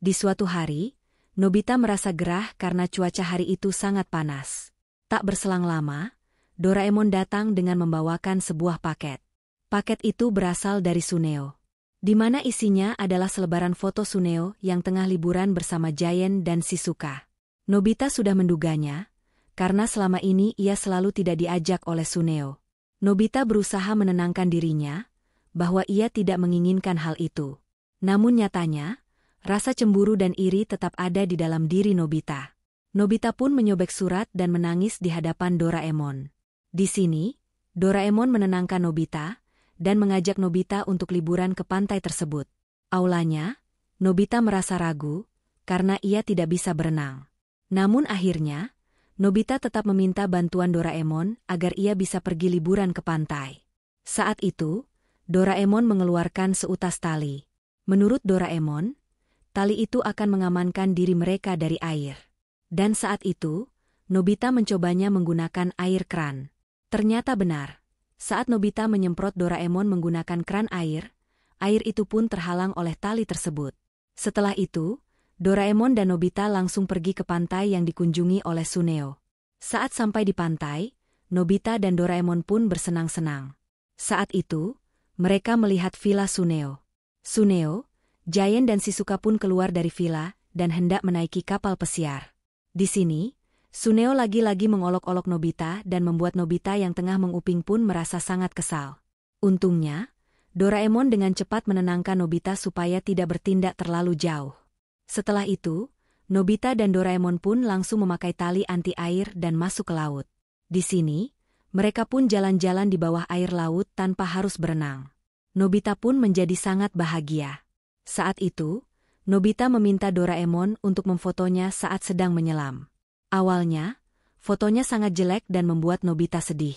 Di suatu hari, Nobita merasa gerah karena cuaca hari itu sangat panas. Tak berselang lama, Doraemon datang dengan membawakan sebuah paket. Paket itu berasal dari Suneo, di mana isinya adalah selebaran foto Suneo yang tengah liburan bersama Giant dan Shizuka. Nobita sudah menduganya, karena selama ini ia selalu tidak diajak oleh Suneo. Nobita berusaha menenangkan dirinya, bahwa ia tidak menginginkan hal itu. Namun nyatanya, rasa cemburu dan iri tetap ada di dalam diri Nobita. Nobita pun menyobek surat dan menangis di hadapan Doraemon. Di sini, Doraemon menenangkan Nobita dan mengajak Nobita untuk liburan ke pantai tersebut. Aulanya, Nobita merasa ragu karena ia tidak bisa berenang. Namun akhirnya, Nobita tetap meminta bantuan Doraemon agar ia bisa pergi liburan ke pantai. Saat itu, Doraemon mengeluarkan seutas tali. Menurut Doraemon, tali itu akan mengamankan diri mereka dari air. Dan saat itu, Nobita mencobanya menggunakan air kran. Ternyata benar. Saat Nobita menyemprot Doraemon menggunakan kran air itu pun terhalang oleh tali tersebut. Setelah itu, Doraemon dan Nobita langsung pergi ke pantai yang dikunjungi oleh Suneo. Saat sampai di pantai, Nobita dan Doraemon pun bersenang-senang. Saat itu, mereka melihat villa Suneo. Suneo, Giant dan Shizuka pun keluar dari villa dan hendak menaiki kapal pesiar. Di sini, Suneo lagi-lagi mengolok-olok Nobita dan membuat Nobita yang tengah menguping pun merasa sangat kesal. Untungnya, Doraemon dengan cepat menenangkan Nobita supaya tidak bertindak terlalu jauh. Setelah itu, Nobita dan Doraemon pun langsung memakai tali anti-air dan masuk ke laut. Di sini, mereka pun jalan-jalan di bawah air laut tanpa harus berenang. Nobita pun menjadi sangat bahagia. Saat itu, Nobita meminta Doraemon untuk memfotonya saat sedang menyelam. Awalnya, fotonya sangat jelek dan membuat Nobita sedih.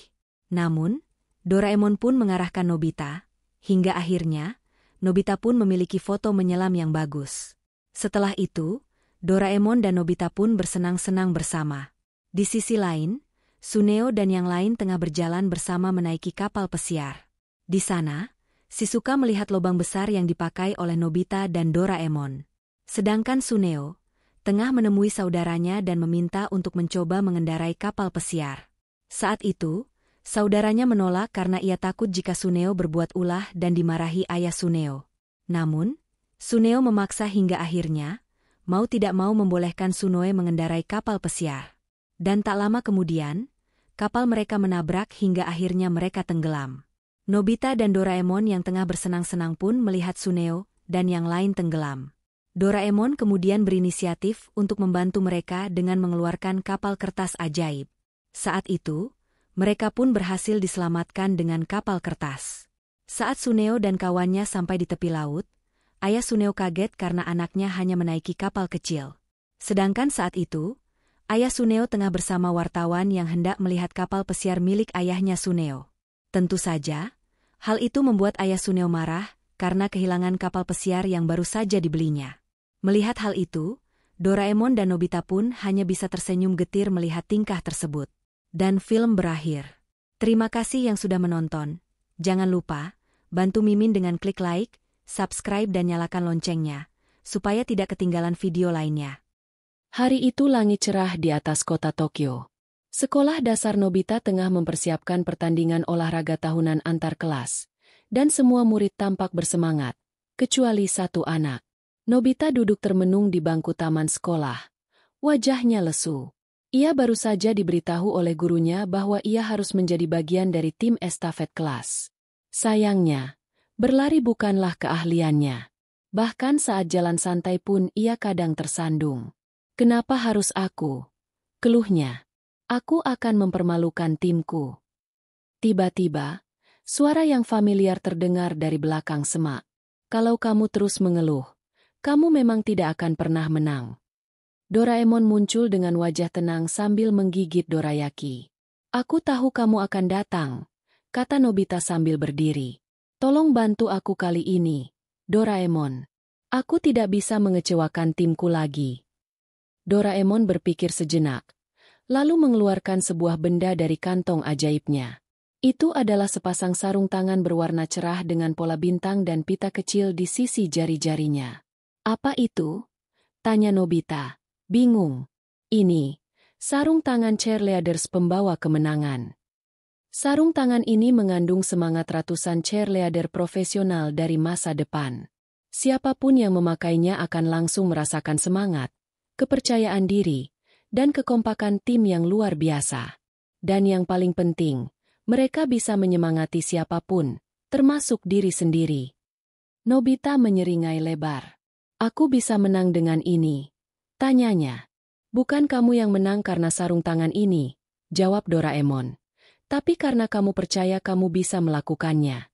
Namun, Doraemon pun mengarahkan Nobita, hingga akhirnya, Nobita pun memiliki foto menyelam yang bagus. Setelah itu, Doraemon dan Nobita pun bersenang-senang bersama. Di sisi lain, Suneo dan yang lain tengah berjalan bersama menaiki kapal pesiar. Di sana, Shizuka melihat lubang besar yang dipakai oleh Nobita dan Doraemon. Sedangkan Suneo tengah menemui saudaranya dan meminta untuk mencoba mengendarai kapal pesiar. Saat itu, saudaranya menolak karena ia takut jika Suneo berbuat ulah dan dimarahi ayah Suneo. Namun, Suneo memaksa hingga akhirnya, mau tidak mau membolehkan Suneo mengendarai kapal pesiar. Dan tak lama kemudian, kapal mereka menabrak hingga akhirnya mereka tenggelam. Nobita dan Doraemon yang tengah bersenang-senang pun melihat Suneo dan yang lain tenggelam. Doraemon kemudian berinisiatif untuk membantu mereka dengan mengeluarkan kapal kertas ajaib. Saat itu, mereka pun berhasil diselamatkan dengan kapal kertas. Saat Suneo dan kawannya sampai di tepi laut, ayah Suneo kaget karena anaknya hanya menaiki kapal kecil. Sedangkan saat itu, ayah Suneo tengah bersama wartawan yang hendak melihat kapal pesiar milik ayahnya Suneo. Tentu saja, hal itu membuat ayah Suneo marah karena kehilangan kapal pesiar yang baru saja dibelinya. Melihat hal itu, Doraemon dan Nobita pun hanya bisa tersenyum getir melihat tingkah tersebut. Dan film berakhir. Terima kasih yang sudah menonton. Jangan lupa, bantu Mimin dengan klik like, subscribe dan nyalakan loncengnya, supaya tidak ketinggalan video lainnya. Hari itu langit cerah di atas kota Tokyo. Sekolah dasar Nobita tengah mempersiapkan pertandingan olahraga tahunan antar kelas, dan semua murid tampak bersemangat, kecuali satu anak. Nobita duduk termenung di bangku taman sekolah. Wajahnya lesu. Ia baru saja diberitahu oleh gurunya bahwa ia harus menjadi bagian dari tim estafet kelas. Sayangnya, berlari bukanlah keahliannya. Bahkan saat jalan santai pun ia kadang tersandung. Kenapa harus aku? Keluhnya. Aku akan mempermalukan timku. Tiba-tiba, suara yang familiar terdengar dari belakang semak. Kalau kamu terus mengeluh, kamu memang tidak akan pernah menang. Doraemon muncul dengan wajah tenang sambil menggigit dorayaki. Aku tahu kamu akan datang, kata Nobita sambil berdiri. Tolong bantu aku kali ini, Doraemon. Aku tidak bisa mengecewakan timku lagi. Doraemon berpikir sejenak, lalu mengeluarkan sebuah benda dari kantong ajaibnya. Itu adalah sepasang sarung tangan berwarna cerah dengan pola bintang dan pita kecil di sisi jari-jarinya. Apa itu? Tanya Nobita, bingung. Ini, sarung tangan cheerleaders pembawa kemenangan. Sarung tangan ini mengandung semangat ratusan cheerleader profesional dari masa depan. Siapapun yang memakainya akan langsung merasakan semangat, kepercayaan diri, dan kekompakan tim yang luar biasa. Dan yang paling penting, mereka bisa menyemangati siapapun, termasuk diri sendiri. Nobita menyeringai lebar. Aku bisa menang dengan ini. Tanyanya. Bukan kamu yang menang karena sarung tangan ini, jawab Doraemon. Tapi karena kamu percaya kamu bisa melakukannya.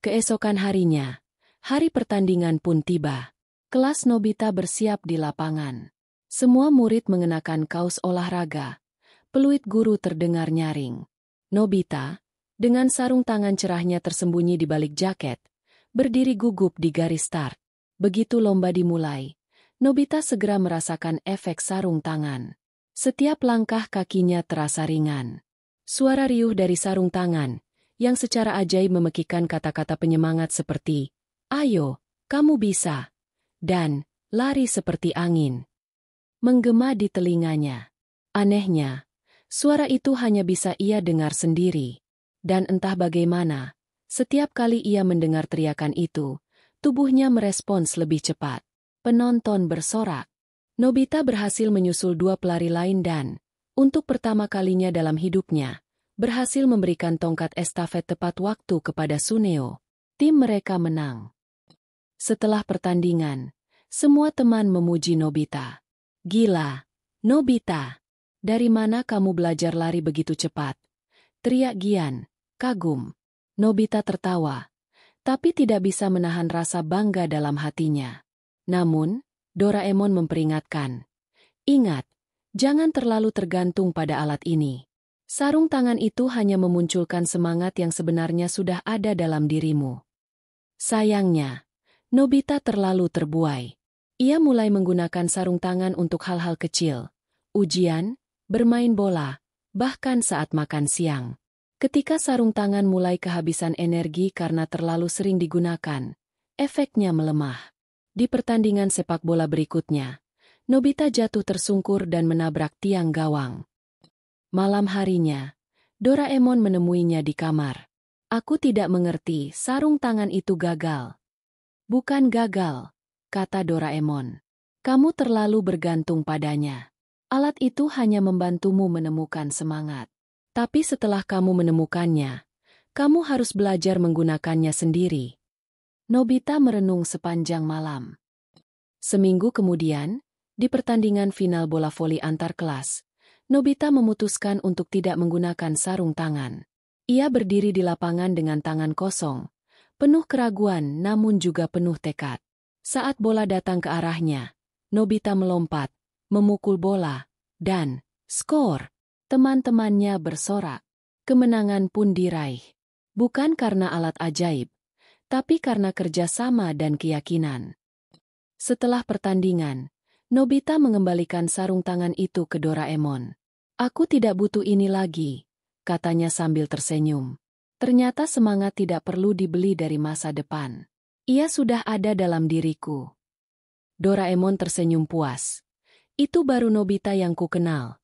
Keesokan harinya, hari pertandingan pun tiba. Kelas Nobita bersiap di lapangan. Semua murid mengenakan kaos olahraga. Peluit guru terdengar nyaring. Nobita, dengan sarung tangan cerahnya tersembunyi di balik jaket, berdiri gugup di garis start. Begitu lomba dimulai, Nobita segera merasakan efek sarung tangan. Setiap langkah kakinya terasa ringan. Suara riuh dari sarung tangan, yang secara ajaib memekikan kata-kata penyemangat seperti, "Ayo, kamu bisa," dan "lari seperti angin," menggema di telinganya. Anehnya, suara itu hanya bisa ia dengar sendiri. Dan entah bagaimana, setiap kali ia mendengar teriakan itu, tubuhnya merespons lebih cepat. Penonton bersorak. Nobita berhasil menyusul dua pelari lain dan, untuk pertama kalinya dalam hidupnya, berhasil memberikan tongkat estafet tepat waktu kepada Suneo. Tim mereka menang. Setelah pertandingan, semua teman memuji Nobita. "Gila, Nobita! Dari mana kamu belajar lari begitu cepat?" teriak Gian, kagum. Nobita tertawa, tapi tidak bisa menahan rasa bangga dalam hatinya. Namun, Doraemon memperingatkan, "Ingat, jangan terlalu tergantung pada alat ini. Sarung tangan itu hanya memunculkan semangat yang sebenarnya sudah ada dalam dirimu." Sayangnya, Nobita terlalu terbuai. Ia mulai menggunakan sarung tangan untuk hal-hal kecil, ujian, bermain bola, bahkan saat makan siang. Ketika sarung tangan mulai kehabisan energi karena terlalu sering digunakan, efeknya melemah. Di pertandingan sepak bola berikutnya, Nobita jatuh tersungkur dan menabrak tiang gawang. Malam harinya, Doraemon menemuinya di kamar. "Aku tidak mengerti, sarung tangan itu gagal." "Bukan gagal," kata Doraemon. "Kamu terlalu bergantung padanya. Alat itu hanya membantumu menemukan semangat. Tapi setelah kamu menemukannya, kamu harus belajar menggunakannya sendiri." Nobita merenung sepanjang malam. Seminggu kemudian, di pertandingan final bola voli antar kelas, Nobita memutuskan untuk tidak menggunakan sarung tangan. Ia berdiri di lapangan dengan tangan kosong, penuh keraguan namun juga penuh tekad. Saat bola datang ke arahnya, Nobita melompat, memukul bola, dan skor. Teman-temannya bersorak. Kemenangan pun diraih. Bukan karena alat ajaib, tapi karena kerja sama dan keyakinan. Setelah pertandingan, Nobita mengembalikan sarung tangan itu ke Doraemon. "Aku tidak butuh ini lagi," katanya sambil tersenyum. "Ternyata semangat tidak perlu dibeli dari masa depan. Ia sudah ada dalam diriku." Doraemon tersenyum puas. "Itu baru Nobita yang ku kenal.